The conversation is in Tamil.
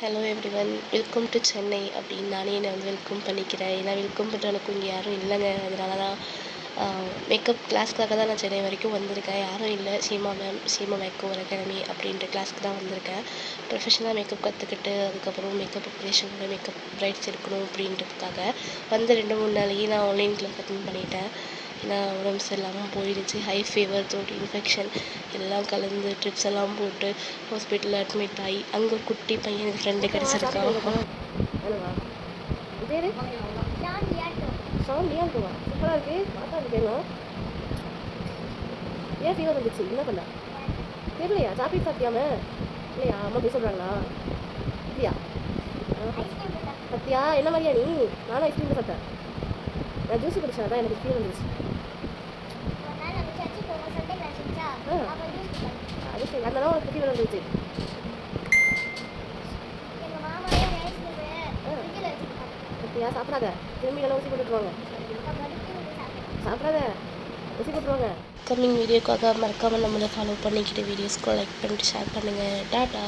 Hello everyone, welcome to Chennai அப்படின்னு நானே என்னை வெல்கம் பண்ணிக்கிறேன். ஏன்னா வெல்கம் பண்ணுறதுக்கு இங்கே யாரும் இல்லைங்க. அதனால தான் மேக்கப் கிளாஸ்க்காக தான் நான் சென்னை வரைக்கும் வந்திருக்கேன். யாரும் இல்லை. சீமா மேக் ஓவர் அகாடமி அப்படின்ற கிளாஸ்க்கு தான் வந்திருக்கேன். ப்ரொஃபஷனலாக மேக்கப் கற்றுக்கிட்டு அதுக்கப்புறம் மேக்கப் ப்ரிப்ரேஷனோட மேக்கப் ப்ரைட்ஸ் இருக்கணும் அப்படின்றதுக்காக வந்து 2-3 நாளைக்கு நான் ஆன்லைன் கிளாஸ் அட்டெண்ட் பண்ணிட்டேன். ஏன்னா உடம்பு சரியில்லாமல் போயிடுச்சு. ஹை ஃபீவர், த்ரோட் இன்ஃபெக்ஷன் எல்லாம் கலந்து ட்ரிப்ஸ் எல்லாம் போட்டு ஹாஸ்பிட்டலில் அட்மிட் ஆகி அங்கே குட்டி பையன் எனக்கு ஃப்ரெண்டு கிடச்சிருக்கான். சூப்பராக இருக்குது. பார்த்தா இருக்கேன். ஏன் ஃபீவர் வந்துச்சு? என்ன பண்ண தெரியலையா? சாப்பிட்டு சாப்பிட்டியாம? இல்லையா? அம்மா போய் சொல்கிறாங்களா? இல்லையா? சத்தியா என்ன மாதிரியா நீ? நானும் ஐஸ்கிரீம் சாப்பிட்டேன். நான் ஜூஸ் குடிச்சேன். அதான் எனக்கு ஃபீல் வந்துச்சு. அது சரி, அதனால உனக்கு ஃபீல் வந்துச்சு. சத்தியா சாப்பிடாத. திரும்பி நல்லா ஊசி போட்டுருவாங்க. சாப்பிடாத, ஊசி போட்டுருவாங்க. கம்மிங் வீடியோக்காக மறக்காமல் நம்மளை ஃபாலோ பண்ணிக்கிட்டு வீடியோஸ்க்கு லைக் பண்ணிட்டு ஷேர் பண்ணுங்கள். டாடா.